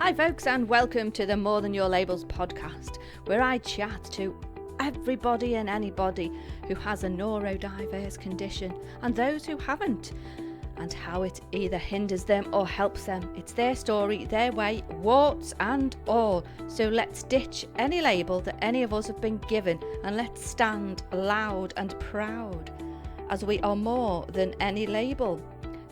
Hi folks, and welcome to the More Than Your Labels podcast, where I chat to everybody and anybody who has a neurodiverse condition and those who haven't, and how it either hinders them or helps them. It's their story, their way, warts and all. So let's ditch any label that any of us have been given, and let's stand loud and proud as we are more than any label.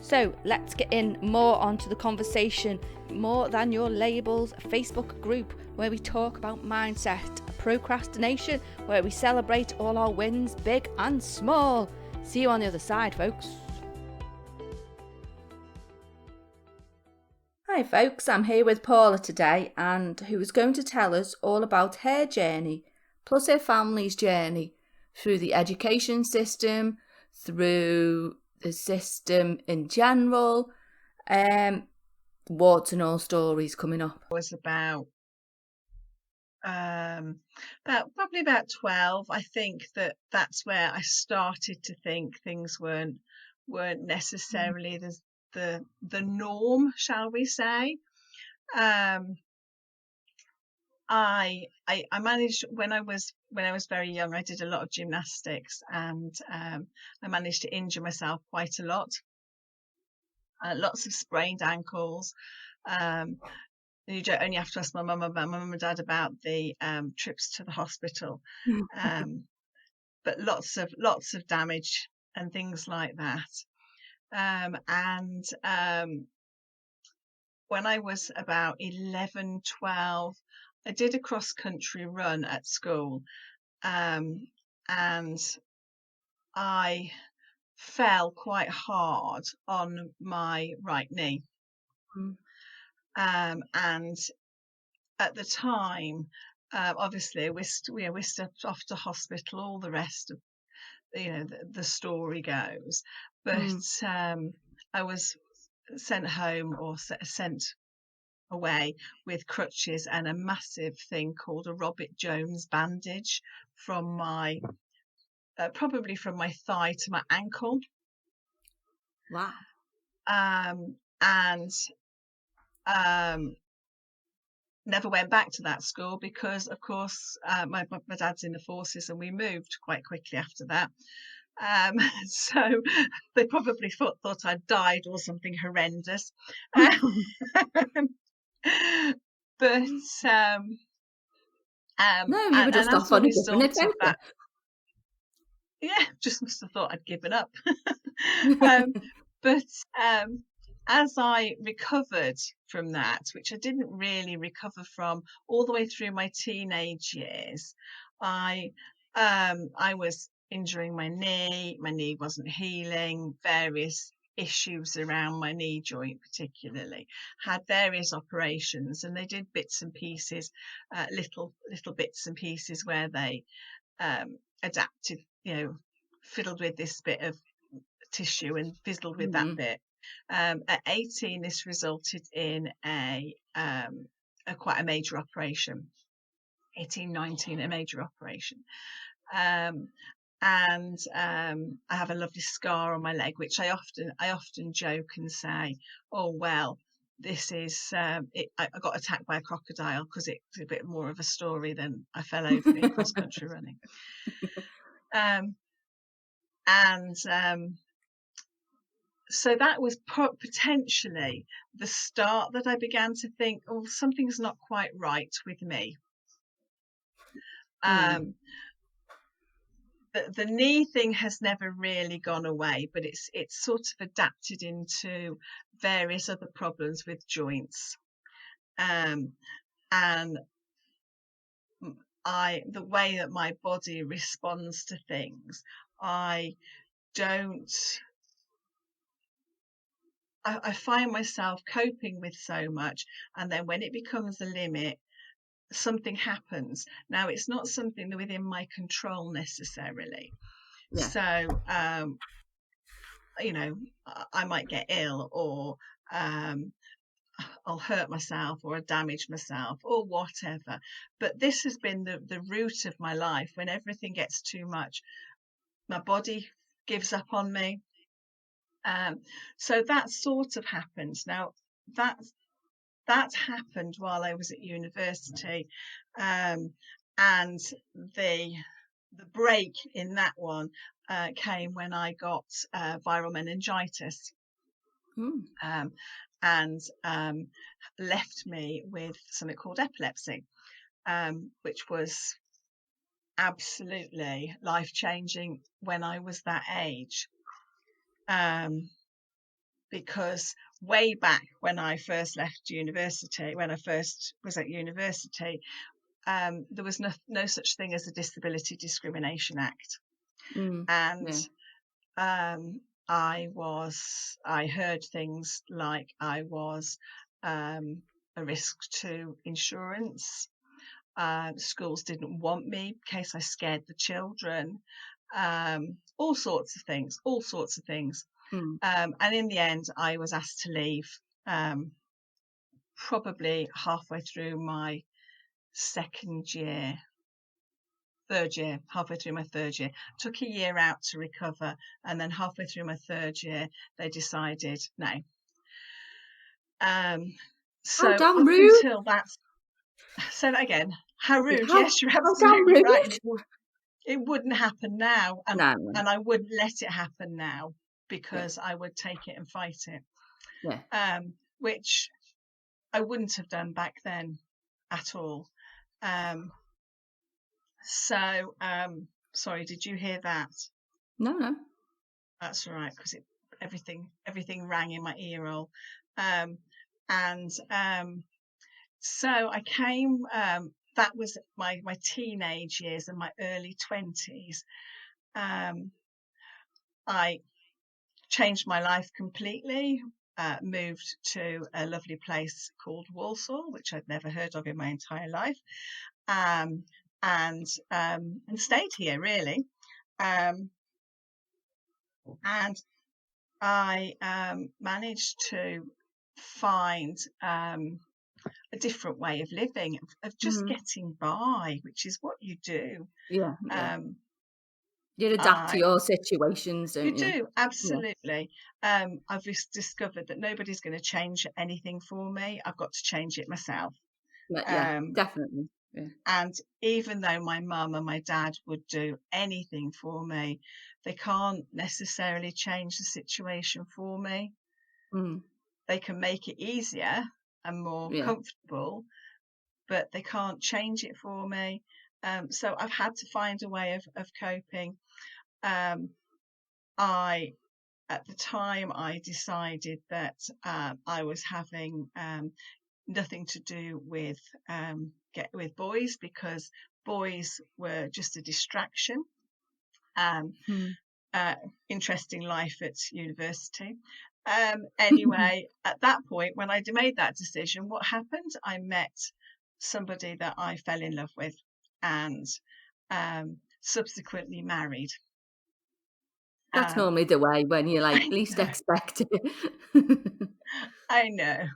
So let's get in more onto the conversation. More Than Your Labels Facebook group, where we talk about mindset, procrastination, where we celebrate all our wins, big and small. See you on the other side, folks. Hi folks, I'm here with Paula today, and who is going to tell us all about her journey, plus her family's journey, through the education system, through the system in general, warts and all stories coming up. Was about probably about 12. I think that's where I started to think things weren't necessarily the norm, shall we say. I managed when I was very young. I did a lot of gymnastics, and I managed to injure myself quite a lot. Lots of sprained ankles. You don't only have to ask my mum and dad about the trips to the hospital, but lots of damage and things like that. When I was about 11, 12, I did a cross-country run at school, and I fell quite hard on my right knee. And at the time, obviously, we stepped off to hospital. All the rest of the story goes, but I was sent home or sent away with crutches and a massive thing called a Robert Jones bandage from my probably from my thigh to my ankle. Wow. Never went back to that school because, of course, my dad's in the forces, and we moved quite quickly after that. So they probably thought I'd died or something horrendous. But no, you were just off on a different adventure. Yeah, just must have thought I'd given up. But as I recovered from that, which I didn't really recover from all the way through my teenage years, I was injuring my knee. My knee wasn't healing. Various issues around my knee joint, particularly, had various operations, and they did bits and pieces, little bits and pieces where they adapted, fiddled with this bit of tissue and fizzled with that bit. At 18, this resulted in a quite a major operation. 18, 19, a major operation. And I have a lovely scar on my leg, which I often joke and say, oh well, this is I got attacked by a crocodile, because it's a bit more of a story than I fell over in cross country running. So that was potentially the start that I began to think, oh, something's not quite right with me. The knee thing has never really gone away, but it's sort of adapted into various other problems with joints. And the way that my body responds to things, I find myself coping with so much, and then when it becomes a limit, something happens. Now, it's not something within my control necessarily. Yeah. So, I might get ill, or I'll hurt myself, or damage myself, or whatever. But this has been the root of my life. When everything gets too much, my body gives up on me. So that sort of happens. Now, that happened while I was at university, and the break in that one came when I got viral meningitis, and left me with something called epilepsy, which was absolutely life-changing when I was that age. Because way back when I first left university, when I first was at university, there was no such thing as a Disability Discrimination Act. And I heard things like I was a risk to insurance. Schools didn't want me in case I scared the children. All sorts of things. And in the end, I was asked to leave probably halfway through my halfway through my third year. Took a year out to recover, and then halfway through my third year, they decided no. So damn up rude. until that, say that again. How rude? How, Yes, you're how damn absolutely rude. right. It wouldn't happen now, and I wouldn't let it happen now, because I would take it and fight it. Which I wouldn't have done back then at all. So sorry, did you hear that? No. That's all right, because everything rang in my ear hole. So I came, that was my teenage years and my early 20s. I changed my life completely, moved to a lovely place called Walsall, which I'd never heard of in my entire life, and stayed here really. And I managed to find a different way of living, of just getting by, which is what you do. You adapt to your situations, don't you? You do, absolutely. I've discovered that nobody's going to change anything for me. I've got to change it myself. Definitely. And even though my mum and my dad would do anything for me, they can't necessarily change the situation for me. They can make it easier and more comfortable, but they can't change it for me. So I've had to find a way of coping. At the time, I decided that I was having nothing to do with boys, because boys were just a distraction. Interesting life at university. Anyway, at that point, when I made that decision, what happened? I met somebody that I fell in love with, and subsequently married. That's normally the way, when you least expect it. I know.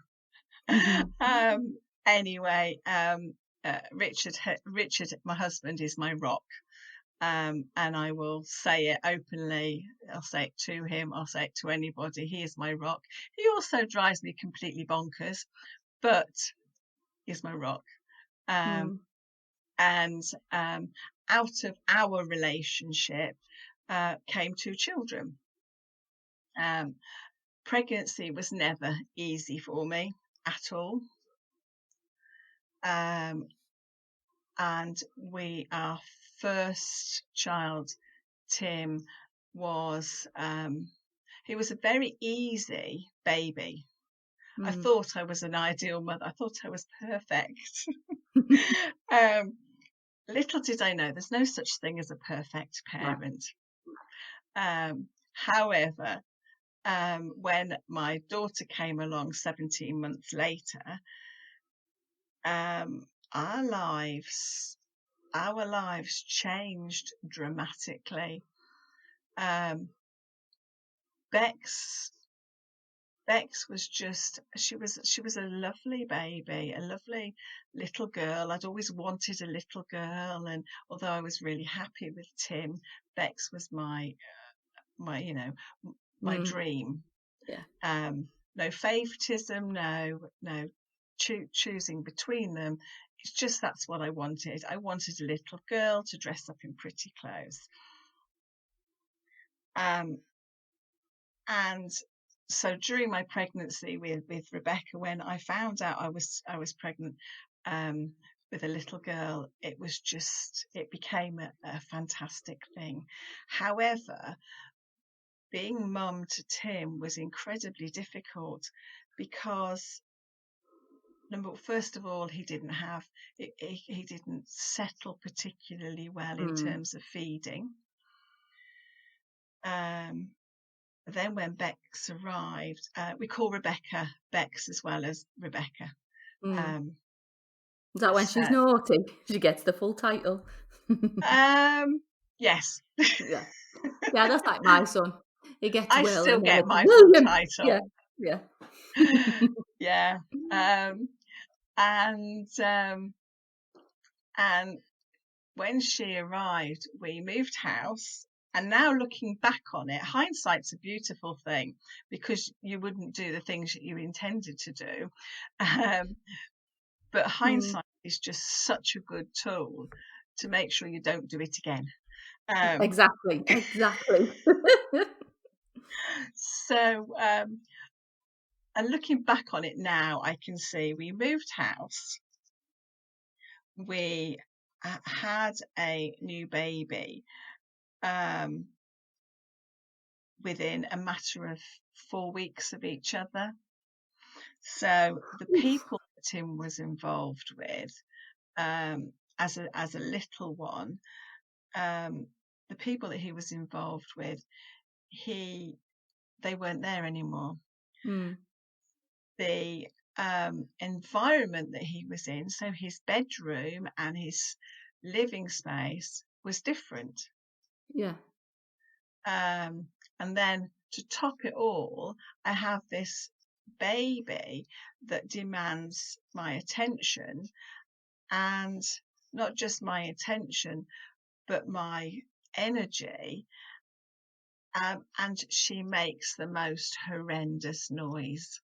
Anyway, Richard, my husband, is my rock. And I will say it openly. I'll say it to him. I'll say it to anybody. He is my rock. He also drives me completely bonkers, but he's my rock. And out of our relationship came 2 children. Pregnancy was never easy for me at all. And our first child, Tim, was he was a very easy baby. I thought I was an ideal mother. I thought I was perfect. Little did I know there's no such thing as a perfect parent. However, when my daughter came along 17 months later, our lives changed dramatically. Bex was just, she was a lovely baby, a lovely little girl. I'd always wanted a little girl, and although I was really happy with Tim, Bex was my dream. No favoritism, no choosing between them. It's just that's what I wanted. I wanted a little girl to dress up in pretty clothes. And so during my pregnancy with Rebecca, when I found out I was pregnant with a little girl, it became a fantastic thing. However, being mum to Tim was incredibly difficult because first of all, he didn't settle particularly well in terms of feeding. Then when Bex arrived, we call Rebecca Bex as well as Rebecca. Is that when she's naughty? She gets the full title. Yes. Yeah. Yeah, that's like my son. He gets I Will still and then get it's my full William. title. Yeah. Yeah. And when she arrived, we moved house. And now looking back on it, hindsight's a beautiful thing because you wouldn't do the things that you intended to do. But hindsight is just such a good tool to make sure you don't do it again. Exactly. So, and looking back on it now, I can see we moved house. We had a new baby within a matter of 4 weeks of each other. So the people that Tim was involved with as a little one, the people that he was involved with, they weren't there anymore. The environment that he was in, so his bedroom and his living space was different. Yeah. And then to top it all, I have this baby that demands my attention, and not just my attention, but my energy. And she makes the most horrendous noise.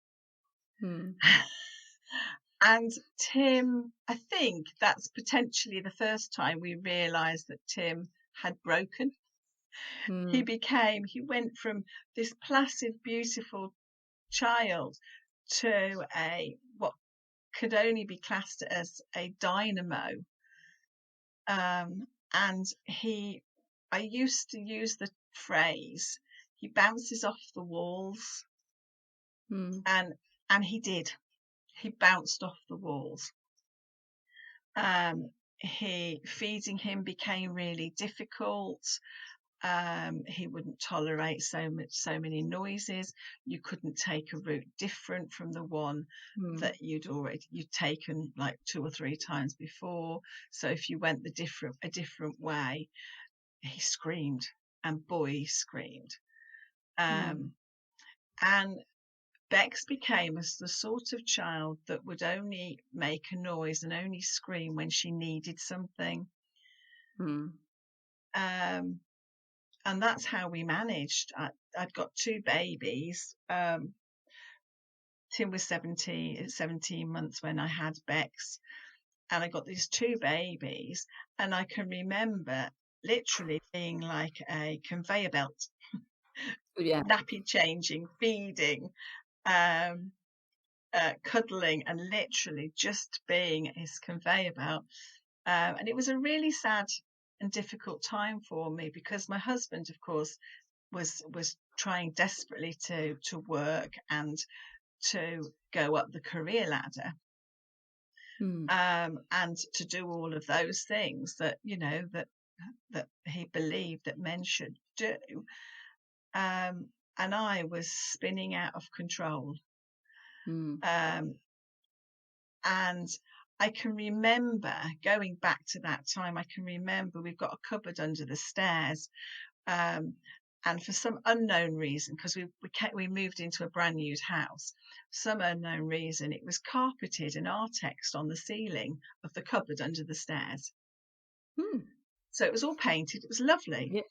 And Tim, I think that's potentially the first time we realised that Tim had broken. He went from this placid, beautiful child to what could only be classed as a dynamo. And I used to use the phrase, he bounces off the walls. And he did. He bounced off the walls. Feeding him became really difficult. He wouldn't tolerate so many noises. You couldn't take a route different from the one that you'd taken like 2 or 3 times before. So if you went a different way, he screamed, and boy, he screamed. And Bex became the sort of child that would only make a noise and only scream when she needed something. And that's how we managed. I'd got 2 babies. Tim was 17 months when I had Bex, and I got these 2 babies, and I can remember literally being like a conveyor belt. Nappy changing, feeding, cuddling, and literally just being his conveyor belt. And it was a really sad and difficult time for me because my husband, of course, was trying desperately to work and to go up the career ladder, and to do all of those things that that he believed that men should do. And I was spinning out of control. And I can remember going back to that time. I can remember we've got a cupboard under the stairs, and for some unknown reason, because we moved into a brand new house, some unknown reason, it was carpeted and artexed on the ceiling of the cupboard under the stairs. So it was all painted. It was lovely.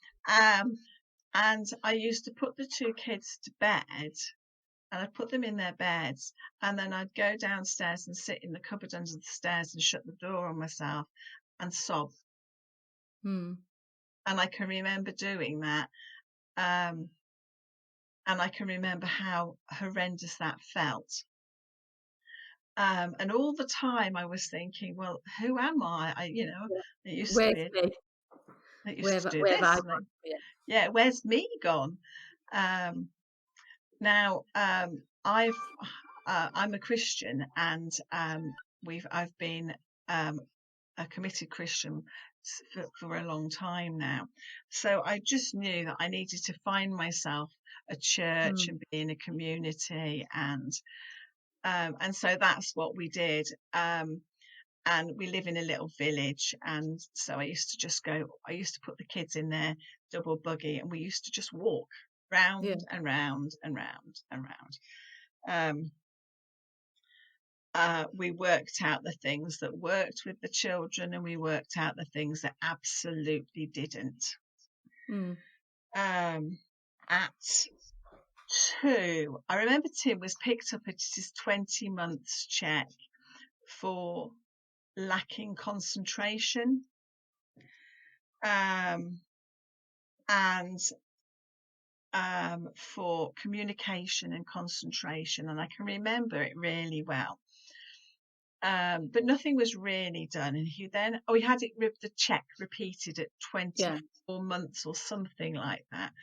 And I used to put the 2 kids to bed and I'd put them in their beds, and then I'd go downstairs and sit in the cupboard under the stairs and shut the door on myself and sob. Mm. And I can remember doing that. And I can remember how horrendous that felt. And all the time I was thinking, well, who am I? I used to Where's be, me? I used to do Where have I this. gone? Yeah. Yeah, where's me gone? Now, I'm a Christian, and I've been a committed Christian for a long time now. So I just knew that I needed to find myself a church and be in a community, and so that's what we did. And we live in a little village, and so I used to put the kids in their double buggy, and we used to just walk round and round and round and round. We worked out the things that worked with the children, and we worked out the things that absolutely didn't. At 2, I remember Tim was picked up at his 20 months check for lacking concentration, and for communication and concentration, and I can remember it really well. But nothing was really done, and he had the check repeated at 24 months or something like that.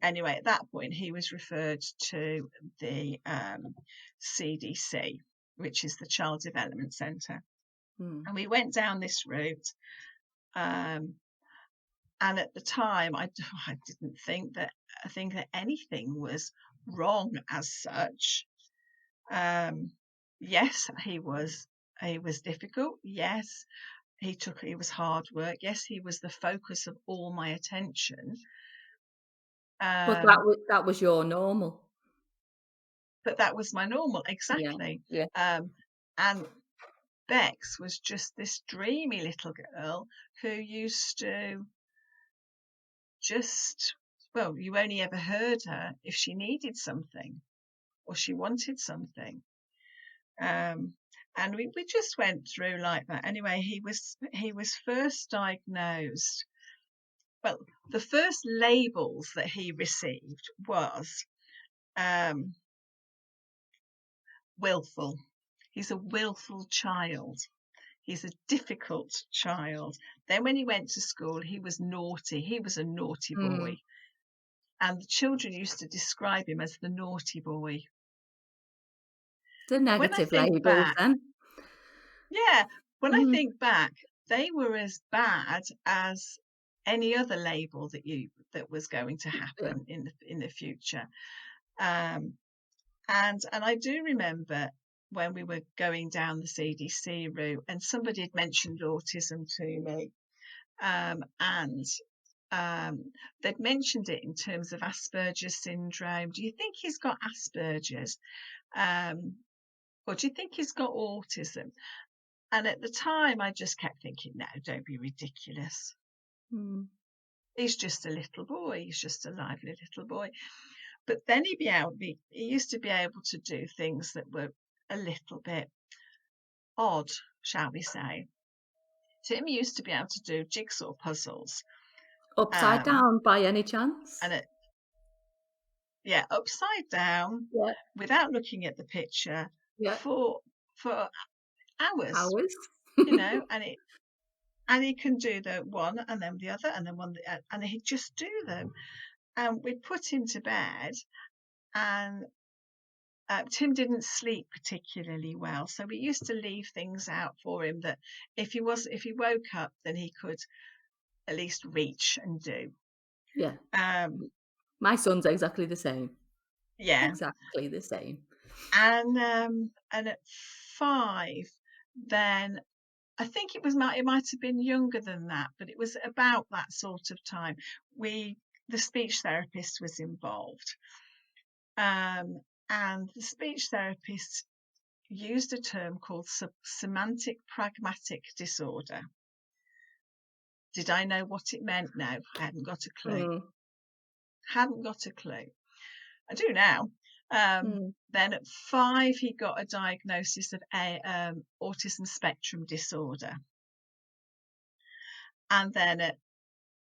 Anyway, at that point he was referred to the CDC, which is the Child Development Centre, and we went down this route. And at the time, I didn't think that anything was wrong as such. Yes, he was difficult. Yes, he was hard work. Yes, he was the focus of all my attention. But that was your normal. But that was my normal, exactly. Yeah. And Bex was just this dreamy little girl who used to you only ever heard her if she needed something or she wanted something. And we just went through like that. Anyway, he was first diagnosed. Well, the first labels that he received was willful. He's a willful child. He's a difficult child. Then when he went to school, he was naughty. He was a naughty boy. And the children used to describe him as the naughty boy. The negative labels, then. Yeah, when I think back, they were as bad as any other label that was going to happen in the future. And I do remember when we were going down the CDC route, and somebody had mentioned autism to me, and they'd mentioned it in terms of Asperger's syndrome. Do you think he's got Asperger's? Or do you think he's got autism? And at the time, I just kept thinking, no, don't be ridiculous. He's just a little boy. He's just a lively little boy. But then he used to be able to do things that were a little bit odd, shall we say. Tim used to be able to do jigsaw puzzles. Upside down, by any chance? And upside down, without looking at the picture, for hours. And he can do the one and then the other and then one, and he'd just do them. And we'd put him to bed, and Tim didn't sleep particularly well, so we used to leave things out for him that if he woke up, then he could at least reach and do. Yeah. My son's exactly the same. Yeah. Exactly the same. And at 5, then I think it might have been younger than that, but it was about that sort of time. The speech therapist was involved. And the speech therapist used a term called semantic pragmatic disorder. Did I know what it meant? No, I hadn't got a clue. Hadn't got a clue. I do now. Then at 5, he got a diagnosis of autism spectrum disorder. And then at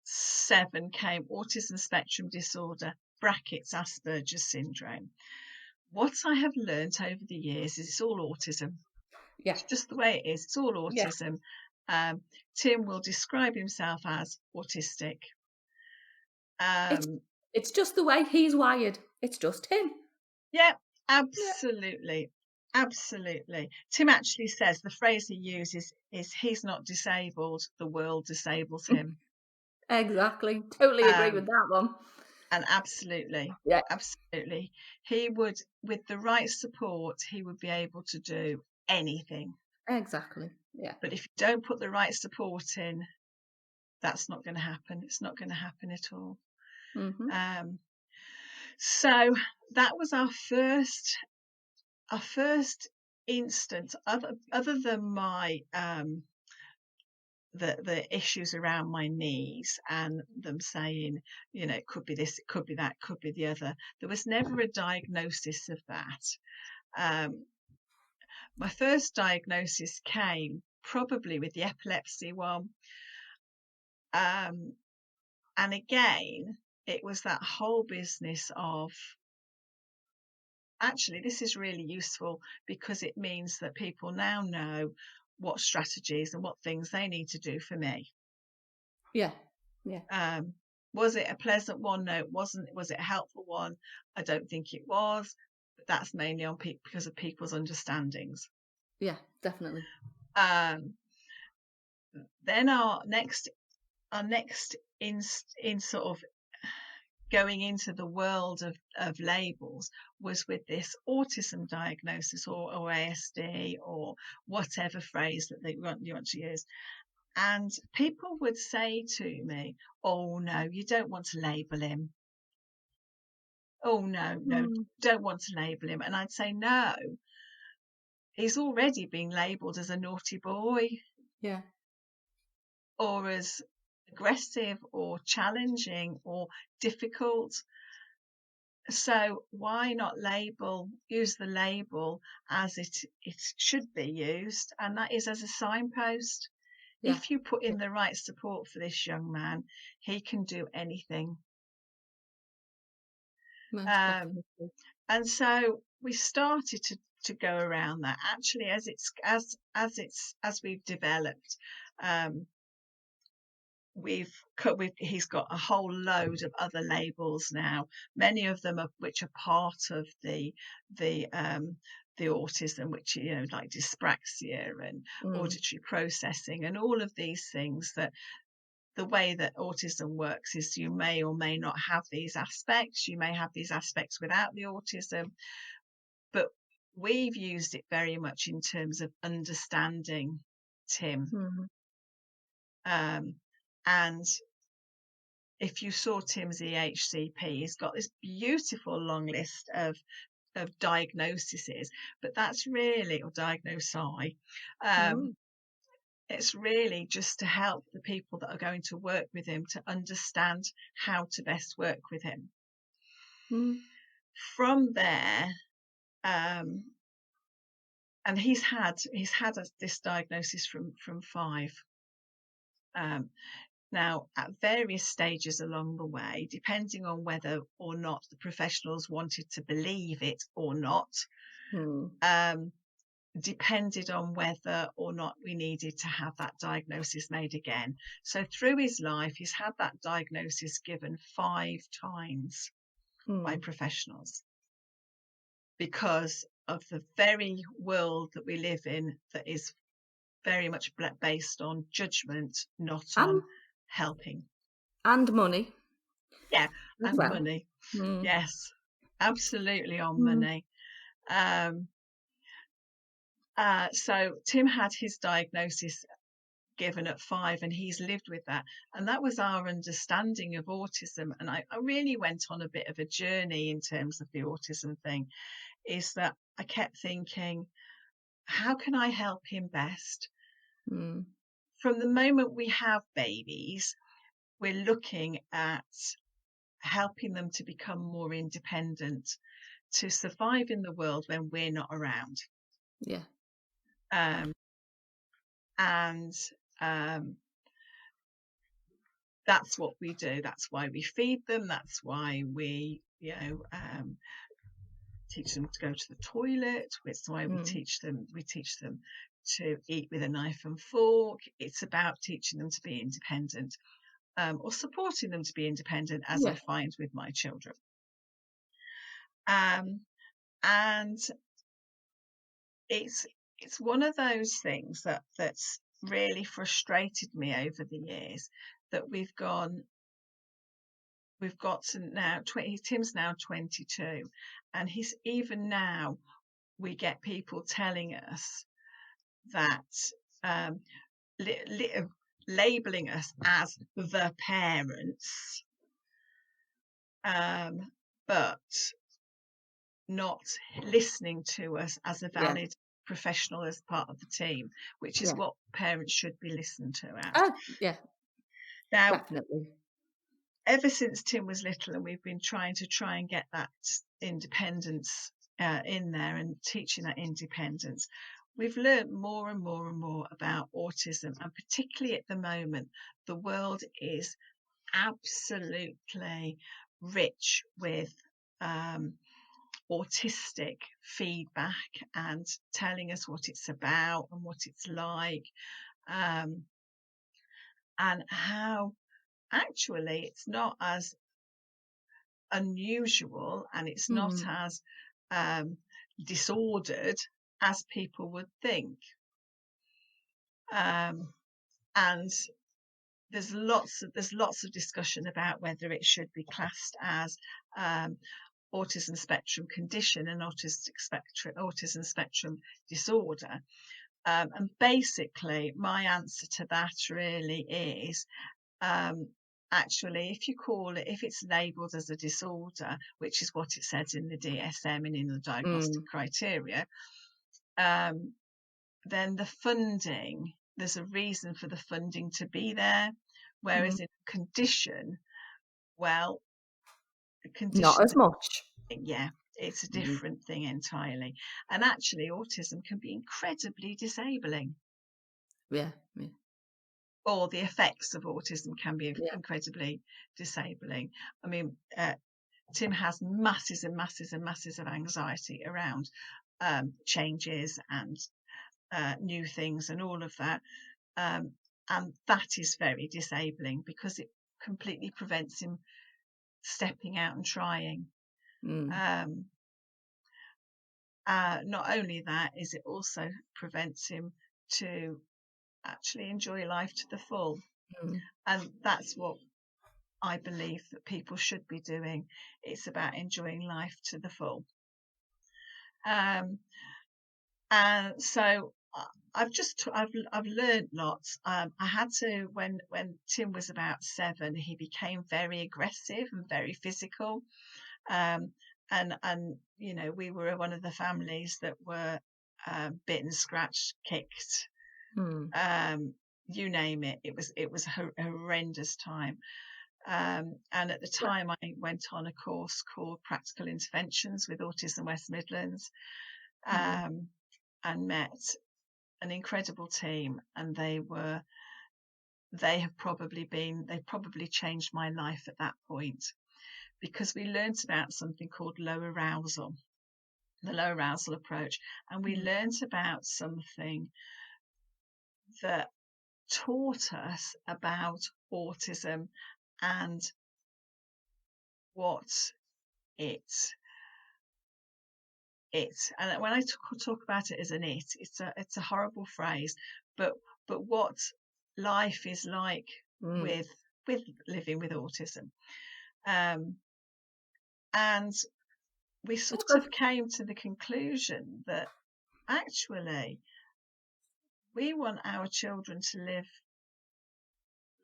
7 came autism spectrum disorder, brackets Asperger's syndrome. What I have learnt over the years is it's all autism. Yeah. It's just the way it is. It's all autism. Yeah. Tim will describe himself as autistic. It's just the way he's wired. It's just him. Yeah, absolutely. Yeah. Absolutely. Tim actually says the phrase he uses is he's not disabled, the world disables him. Exactly. Totally agree with that one. And absolutely. Yeah. Absolutely. He would, with the right support, he would be able to do anything. Exactly. Yeah. But if you don't put the right support in, that's not going to happen. It's not going to happen at all. Mm-hmm. So that was our first instance, other than my the issues around my knees and them saying, it could be this, it could be that, could be the other. There was never a diagnosis of that. My first diagnosis came probably with the epilepsy one. And again, it was that whole business of, actually, this is really useful because it means that people now know what strategies and what things they need to do for me. Yeah. Yeah. Was it a pleasant one? No, it wasn't. Was it a helpful one? I don't think it was. But that's mainly on because of people's understandings. Yeah, definitely. Then our next in sort of going into the world of labels was with this autism diagnosis or ASD or whatever phrase that you want to use. And people would say to me, oh, no, you don't want to label him. Oh, no, don't want to label him. And I'd say, no, he's already been labelled as a naughty boy. Yeah. Or as aggressive or challenging or difficult. So why not use the label as it should be used, and that is as a signpost. Yeah. If you put in the right support for this young man, he can do anything. And so we started to go around that. Actually, as we've developed, he's got a whole load of other labels now, many of them which are part of the autism, which like dyspraxia and auditory processing and all of these things. That the way that autism works is you may or may not have these aspects. You may have these aspects without the autism, but we've used it very much in terms of understanding Tim. And if you saw Tim's EHCP, he's got this beautiful long list of diagnoses, but that's really, or diagnosi, it's really just to help the people that are going to work with him to understand how to best work with him. From there, and he's had this diagnosis from 5. Now, at various stages along the way, depending on whether or not the professionals wanted to believe it or not, depended on whether or not we needed to have that diagnosis made again. So through his life, he's had that diagnosis given 5 times by professionals because of the very world that we live in that is very much based on judgment, not on helping. And money. Yeah, and money. Yes, absolutely on money. So Tim had his diagnosis given at 5 and he's lived with that. And that was our understanding of autism. And I really went on a bit of a journey in terms of the autism thing, is that I kept thinking, how can I help him best? From the moment we have babies, we're looking at helping them to become more independent, to survive in the world when we're not around. Yeah. And that's what we do. That's why we feed them. That's why we, teach them to go to the toilet. It's why we teach them to eat with a knife and fork. It's about teaching them to be independent, or supporting them to be independent, as I find with my children. And it's one of those things that's really frustrated me over the years, that we've got to now, Tim's now 22, and he's even now, we get people telling us that, labeling us as the parents, but not listening to us as a valid professional, as part of the team, which is what parents should be listened to as. Now, Definitely. Ever since Tim was little, and we've been trying and get that independence in there, and teaching that independence, we've learned more and more and more about autism, and particularly at the moment, the world is absolutely rich with autistic feedback, and telling us what it's about and what it's like, and how actually it's not as unusual, and it's not as disordered as people would think. And there's lots of discussion about whether it should be classed as autism spectrum condition and autism spectrum disorder. And basically, my answer to that really is, actually, if it's labelled as a disorder, which is what it says in the DSM and in the diagnostic criteria, then the funding, there's a reason for the funding to be there. Whereas in a condition, well, a condition, not as much. Yeah, it's a different thing entirely. And actually, autism can be incredibly disabling. Yeah. Or the effects of autism can be incredibly disabling. I mean, Tim has masses and masses and masses of anxiety around changes and new things and all of that. And that is very disabling, because it completely prevents him stepping out and trying. Not only that, is it also prevents him to actually enjoy life to the full. And that's what I believe that people should be doing. It's about enjoying life to the full. And so I've learned lots. I had to, when Tim was about 7, he became very aggressive and very physical. And we were one of the families that were bitten, scratched, kicked, you name it. It was a horrendous time. And at the time, I went on a course called Practical Interventions with Autism West Midlands, and met an incredible team, and they probably changed my life at that point, because we learnt about something called low arousal, the low arousal approach, and we learnt about something that taught us about autism and what it's and when I talk about it as an it's a horrible phrase, but what life is like with living with autism, and we sort of came to the conclusion that actually we want our children to live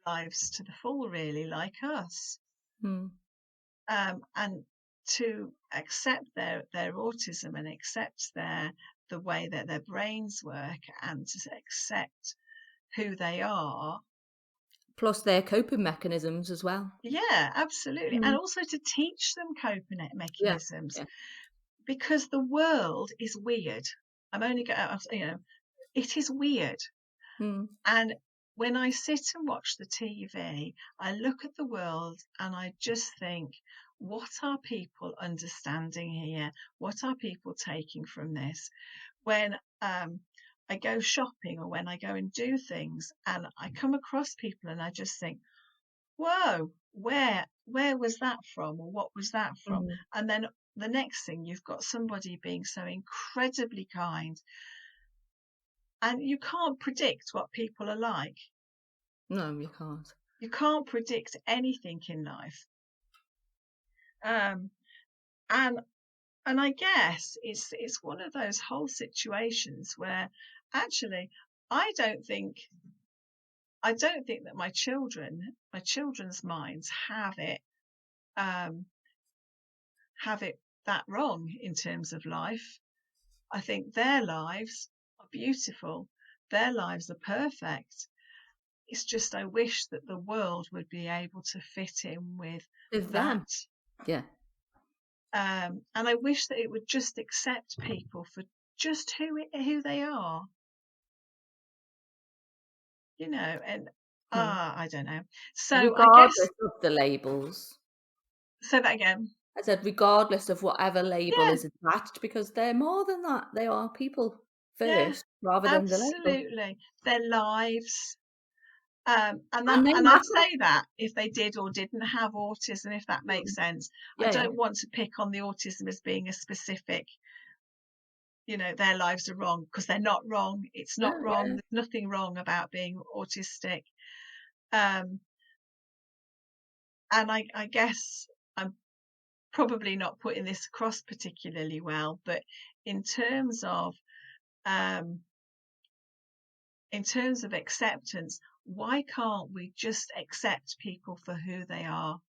lives to the full, really, like us, and to accept their autism, and accept the way that their brains work, and to accept who they are, plus their coping mechanisms as well. Yeah, absolutely. And also to teach them coping mechanisms. because the world is weird. I'm only going, it is weird. Mm. And when I sit and watch the TV, I look at the world and I just think, what are people understanding here? What are people taking from this? When I go shopping or when I go and do things and I come across people and I just think, whoa, where was that from? Or what was that from? Mm. And then the next thing, you've got somebody being so incredibly kind, and you can't predict what people are like. No, you can't. You can't predict anything in life. Um, and and I guess it's one of those whole situations where actually I don't think that my children's minds um, have it that wrong in terms of life. I think their lives are beautiful. Their lives are perfect. It's just I wish that the world would be able to fit in with Them. that. Yeah. And I wish that it would just accept people for just who they are, and Mm. I don't know. So I guess, Regardless of the labels. say that again. I said regardless of whatever label Yeah, is attached, because they're more than that. They are people yeah, first rather than the label. absolutely. Their lives. And they And I'd matter. say that if they did or didn't have autism, if that makes Mm. sense. I Yeah, yeah. don't want to pick on the autism as being a specific, their lives are wrong, because they're not wrong. It's not No, wrong. yeah. There's nothing wrong about being autistic. Um, and I guess I'm probably not putting this across particularly well, but in terms of um, acceptance, why can't we just accept people for who they are?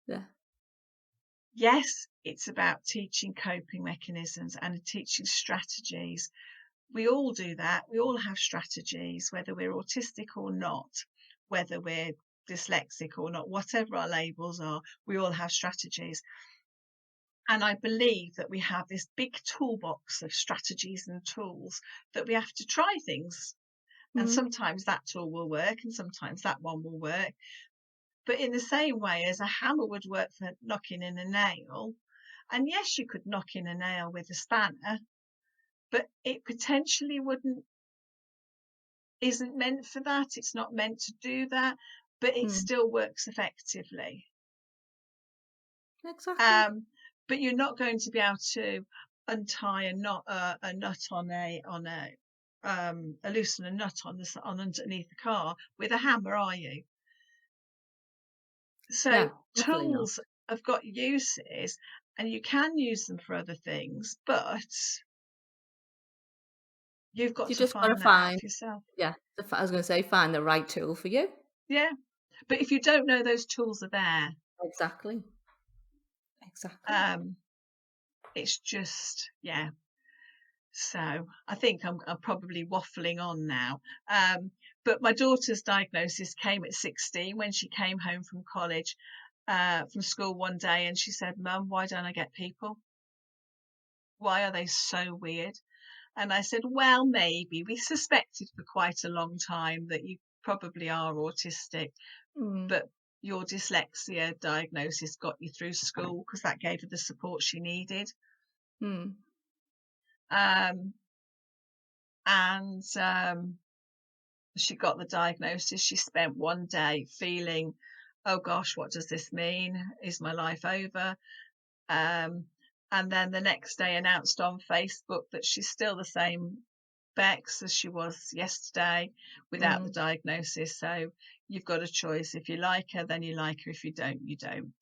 Yeah. Yes, it's about teaching coping mechanisms and teaching strategies. We all do that. We all have strategies, whether we're autistic or not, whether we're dyslexic or not, whatever our labels are, we all have strategies. And I believe that we have this big toolbox of strategies and tools that we have to try things. And Mm. sometimes that tool will work and sometimes that one will work. But in the same way as a hammer would work for knocking in a nail, and yes, you could knock in a nail with a spanner, but it potentially isn't meant for that. It's not meant to do that, but it Mm. still works effectively. Exactly. But you're not going to be able to untie a nut on a loosen a nut on underneath the car with a hammer, are you? So No, definitely not. tools have got uses, and you can use them for other things, but you've got You to just got to find that out find, for yourself. yeah, I was going to say, find the right tool for you. Yeah, but if you don't know those tools are there, Exactly. Exactly. um, it's just, yeah. So I think I'm probably waffling on now. But my daughter's diagnosis came at 16 when she came home from college, from school one day, and she said, "Mum, why don't I get people? Why are they so weird?" And I said, "Well, maybe we suspected for quite a long time that you probably are autistic, Mm. but your dyslexia diagnosis got you through school because that gave her the support she needed." Mm. Um, and she got the diagnosis. She spent one day feeling, oh gosh, what does this mean? Is my life over? And then the next day announced on Facebook that she's still the same Bex as she was yesterday without the Mm. diagnosis. So you've got a choice. If you like her, then you like her. If you don't, you don't.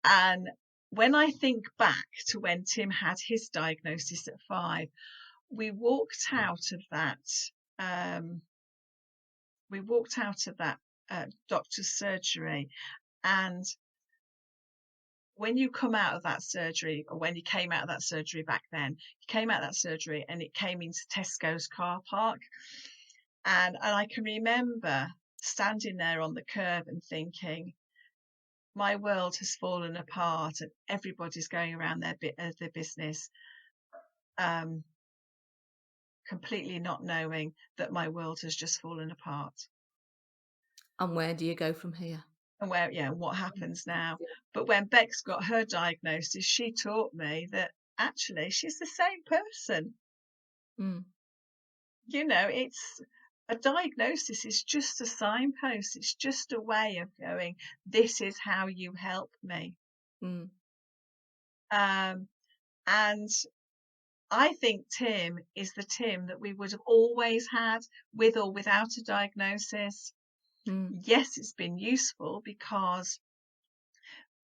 And when I think back to when Tim had his diagnosis at 5, we walked out of that. We walked out of that doctor's surgery, and when you come out of that surgery, or when you came out of that surgery back then, you came out of that surgery and it came into Tesco's car park, and I can remember standing there on the curb and thinking, my world has fallen apart and everybody's going around their business, completely not knowing that my world has just fallen apart. And where do you go from here? And what happens now? Yeah. But when Bex got her diagnosis, she taught me that actually she's the same person. Mm, It's a diagnosis is just a signpost. It's just a way of going, this is how you help me. mm, Um, and I think Tim is the Tim that we would have always had, with or without a diagnosis. mm, Yes, it's been useful because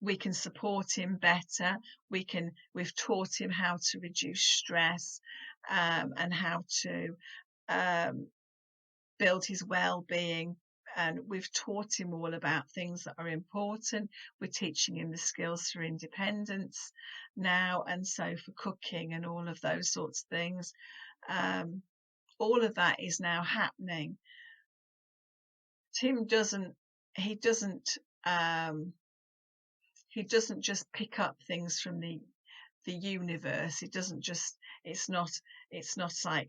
we can support him better. We've taught him how to reduce stress, and how to build his well-being. And we've taught him all about things that are important. We're teaching him the skills for independence now, and so for cooking and all of those sorts of things. All of that is now happening. Tim doesn't he doesn't he doesn't just pick up things from the universe. It's not like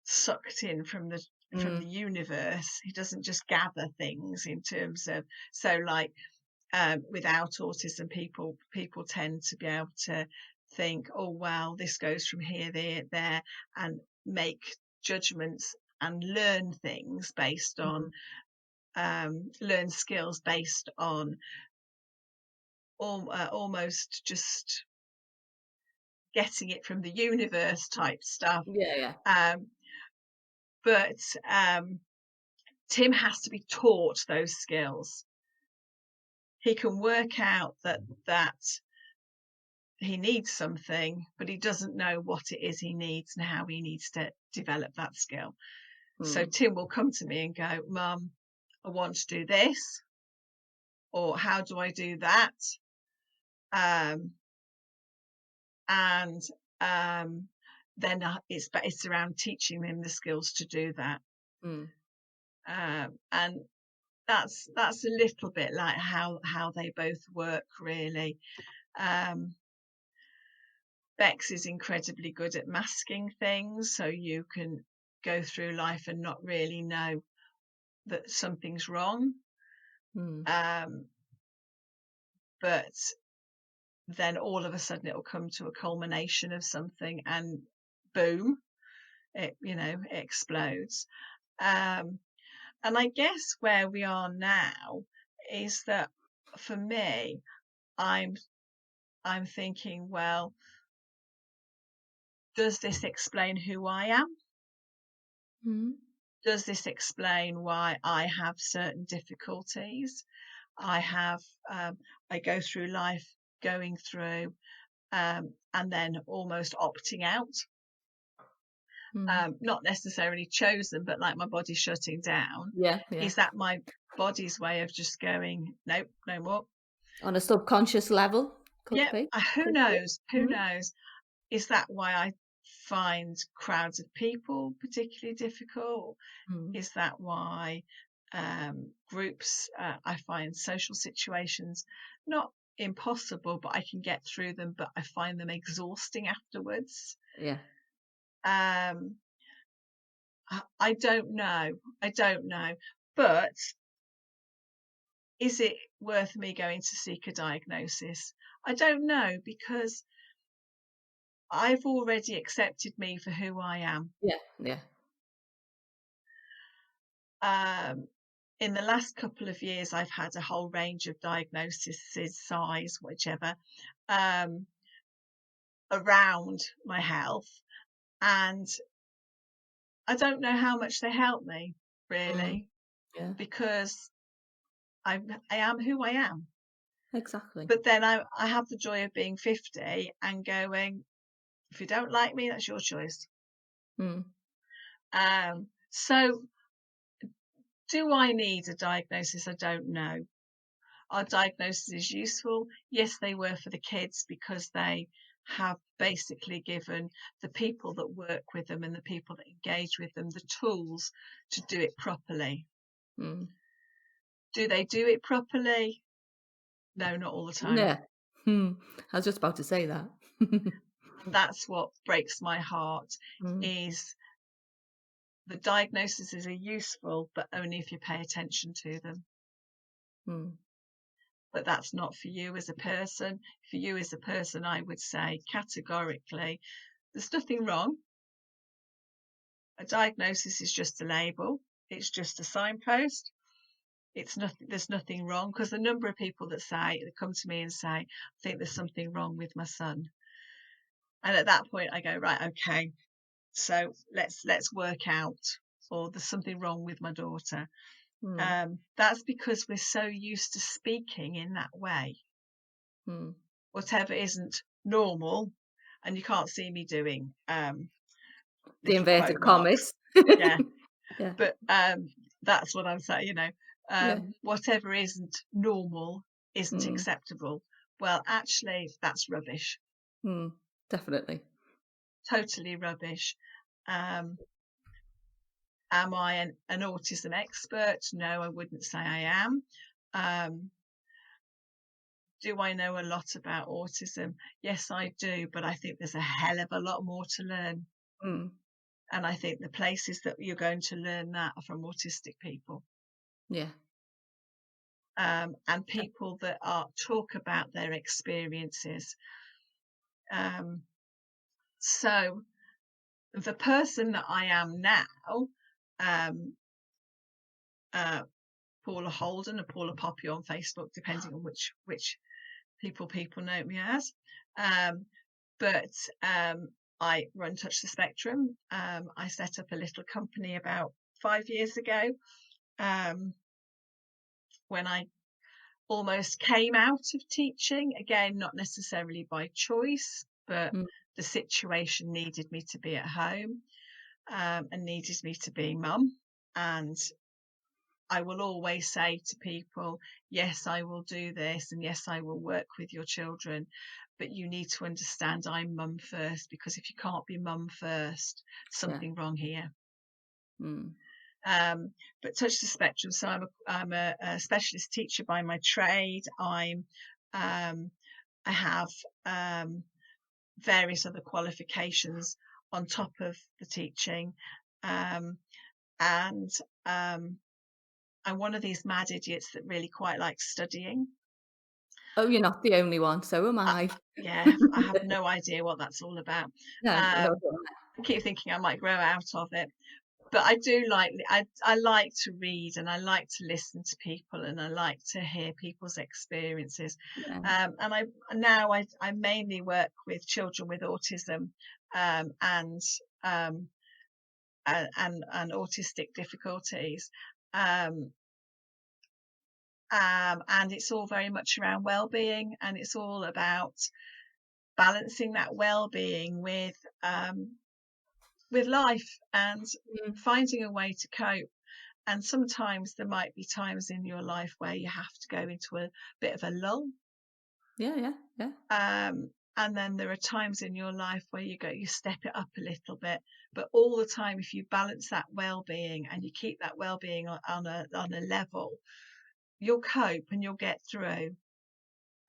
sucked in from the mm, universe. He doesn't just gather things in terms of, so like, without autism, people tend to be able to think, oh well, this goes from here, there, and make judgments and learn things based on, learn skills based on almost just getting it from the universe type stuff. yeah, But Tim has to be taught those skills. He can work out that he needs something, but he doesn't know what it is he needs and how he needs to develop that skill. So Tim will come to me and go, Mum, I want to do this, or how do I do that? And then it's around teaching him the skills to do that. And that's a little bit like how they both work, really. Bex is incredibly good at masking things, so you can go through life and not really know that something's wrong. But then all of a sudden it will come to a culmination of something and boom, it explodes. And I guess where we are now is that, for me, I'm thinking, well, does this explain who I am? Does this explain why I have certain difficulties? I go through life going through, and then almost opting out. Not necessarily chosen, but like my body shutting down. yeah. Is that my body's way of just going, nope, no more? On a subconscious level, could Yeah, be. who knows? Who knows? Is that why I find crowds of people particularly difficult? Is that why groups, I find social situations not impossible, but I can get through them, but I find them exhausting afterwards? Yeah. I don't know. But is it worth me going to seek a diagnosis? I don't know, because I've already accepted me for who I am. Yeah. In the last couple of years, I've had a whole range of diagnoses, size, whichever, around my health. And I don't know how much they help me, really, Yeah. because I am who I am. Exactly. But then I have the joy of being 50 and going, if you don't like me, that's your choice. So do I need a diagnosis? I don't know. Are diagnoses useful? Yes, they were for the kids, because they have basically given the people that work with them and the people that engage with them the tools to do it properly. Do they do it properly? No, not all the time. Yeah. I was just about to say that. And that's what breaks my heart, is the diagnoses are useful, but only if you pay attention to them. But that's not for you as a person. For you as a person, I would say categorically, there's nothing wrong. A diagnosis is just a label. It's just a signpost. It's nothing. There's nothing wrong, because the number of people that come to me and say, I think there's something wrong with my son. And at that point I go, right, okay, so let's work out, or there's something wrong with my daughter. That's because we're so used to speaking in that way. Whatever isn't normal, and you can't see me doing The inverted commas. Yeah. Yeah. But that's what I'm saying, whatever isn't normal isn't acceptable. Well, actually, that's rubbish. Definitely. Totally rubbish. Am I an autism expert? No, I wouldn't say I am. Do I know a lot about autism? Yes, I do, but I think there's a hell of a lot more to learn. And I think the places that you're going to learn that are from autistic people. Yeah. And people that talk about their experiences. So the person that I am now, Paula Holden or Paula Poppy on Facebook, depending on which people know me as. But I run Touch the Spectrum. I set up a little company about 5 years ago, when I almost came out of teaching. Again, not necessarily by choice, but the situation needed me to be at home, and needed me to be mum. And I will always say to people, yes, I will do this, and yes, I will work with your children, but you need to understand I'm mum first, because if you can't be mum first, something wrong here. But Touch the Spectrum. So I'm a specialist teacher by my trade. I have various other qualifications on top of the teaching, and I'm one of these mad idiots that really quite likes studying. Oh, you're not the only one, so am I. Yeah, I have no idea what that's all about. No, I keep thinking I might grow out of it. But I do I like to read, and I like to listen to people, and I like to hear people's experiences. And I mainly work with children with autism, and autistic difficulties. And it's all very much around well-being, and it's all about balancing that well-being with life, and finding a way to cope. And sometimes there might be times in your life where you have to go into a bit of a lull. Yeah. And then there are times in your life where you step it up a little bit. But all the time, if you balance that well-being and you keep that well-being on a level, you'll cope and you'll get through.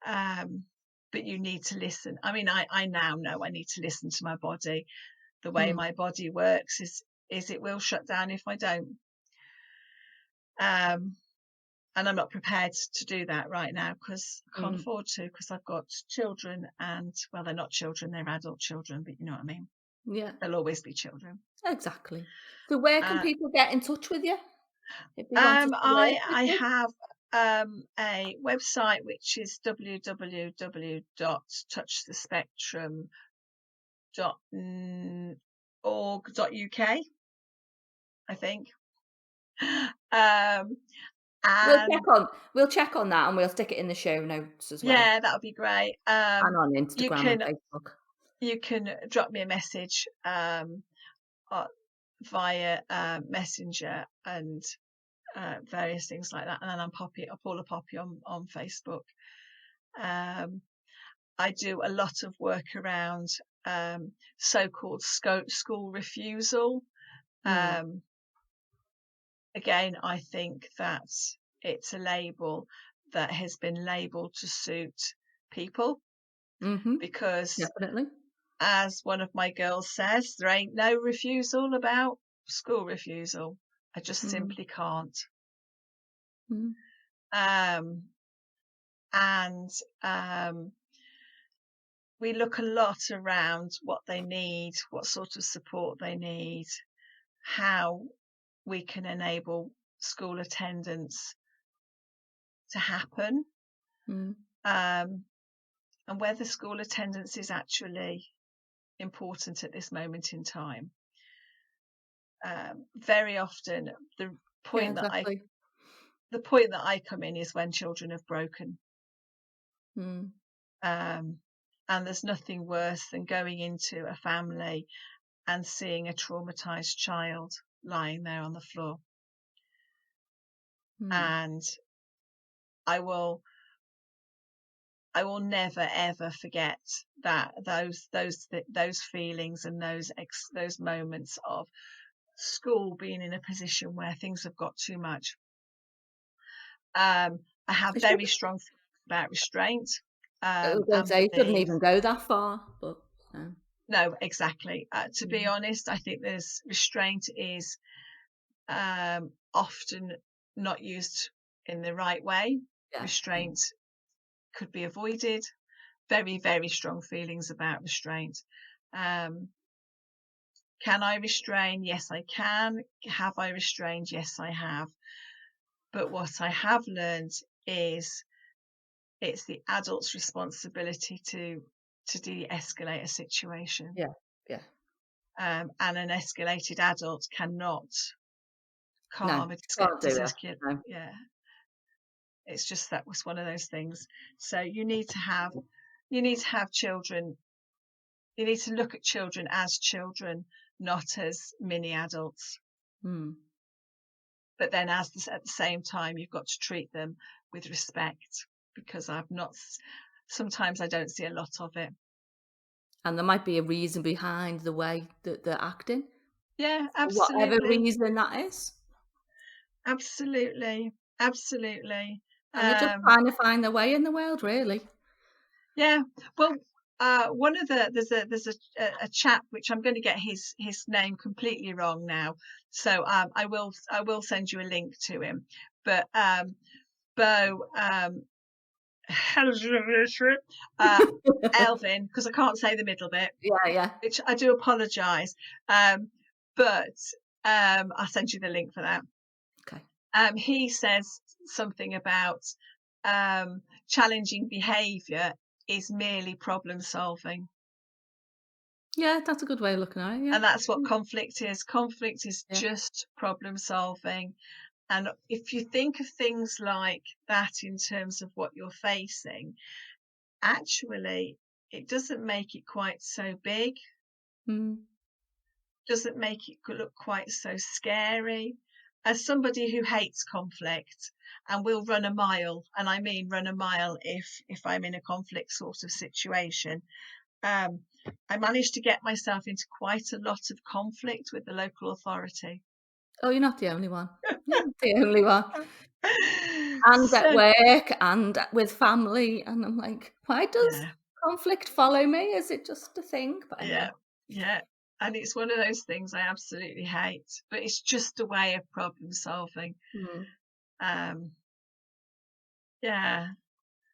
But you need to listen. I mean, I now know I need to listen to my body. The way my body works is it will shut down if I don't. And I'm not prepared to do that right now, because I can't afford to, because I've got children, and well, they're not children, they're adult children, but you know what I mean. Yeah, they'll always be children. Exactly. So where can people get in touch with you if they wanted to work with I you? have a website, which is www.touchthespectrum.org.uk, I think. We'll check on that, and we'll stick it in the show notes as well. Yeah, that would be great. And on Instagram and Facebook. You can drop me a message via Messenger and various things like that, and then I'm Paula Poppy on Facebook. I do a lot of work around so-called school refusal. Again, I think that it's a label that has been labelled to suit people, because Definitely. as one of my girls says, there ain't no refusal about school refusal. I just simply can't. And we look a lot around what they need, what sort of support they need, how we can enable school attendance to happen, and whether school attendance is actually important at this moment in time. Very often, the point that I come in is when children have broken. And there's nothing worse than going into a family and seeing a traumatized child lying there on the floor. And I will never ever forget that those feelings and those moments of school being in a position where things have got too much. I have very strong feelings about restraint. I was going to say, it shouldn't even go that far, but no, exactly. To be honest, I think there's restraint is often not used in the right way. Restraint could be avoided. Very, very strong feelings about restraint. Can I restrain? Yes, I can. Have I restrained? Yes, I have. But what I have learned is it's the adult's responsibility to de-escalate a situation. And an escalated adult cannot calm a dyslexic kid. Yeah. It's just, that was one of those things. So you need to have children. You need to look at children as children, not as mini adults. But then at the same time, you've got to treat them with respect, because sometimes I don't see a lot of it. And there might be a reason behind the way that they're acting. Yeah, absolutely. Whatever reason that is. Absolutely. Absolutely. And they're just trying to find their way in the world, really. Yeah. Well, one of there's a chap, which I'm going to get his name completely wrong now, so I will send you a link to him. But Bo, Elvin, because I can't say the middle bit. Yeah. Which I do apologise. But I'll send you the link for that. Okay. He says something about challenging behaviour is merely problem solving. Yeah, that's a good way of looking at it. Yeah. And that's what conflict is. Conflict is just problem solving. And if you think of things like that in terms of what you're facing, actually, it doesn't make it quite so big. Doesn't make it look quite so scary. As somebody who hates conflict and will run a mile, and I mean run a mile if I'm in a conflict sort of situation, I managed to get myself into quite a lot of conflict with the local authority. Oh, you're not the only one. You're not the only one. And at work and with family, and I'm like, why does conflict follow me? Is it just a thing? But anyway. Yeah. And it's one of those things I absolutely hate, but it's just a way of problem solving. Yeah.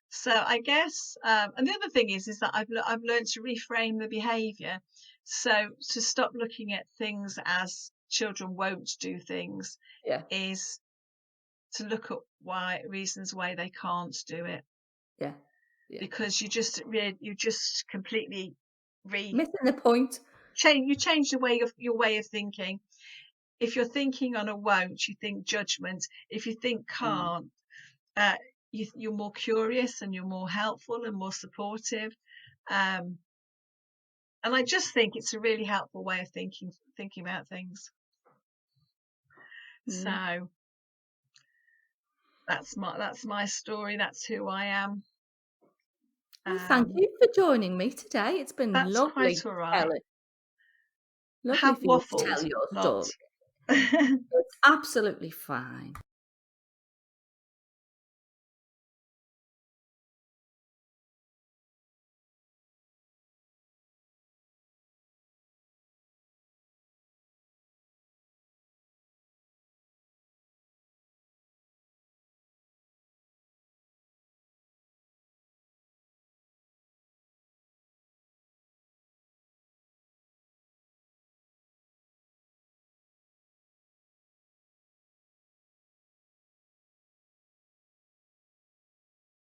So I guess, and the other thing is that I've learned to reframe the behaviour. So to stop looking at things as children won't do things, is to look at reasons why they can't do it. Yeah. Because you just completely missing the point. You change your way of thinking. If you're thinking on a won't, you think judgment. If you think can't, you're more curious and you're more helpful and more supportive. And I just think it's a really helpful way of thinking about things. So that's my story. That's who I am. Well, thank you for joining me today. It's been lovely. Quite all right. Lovely for you to tell your story. It's absolutely fine.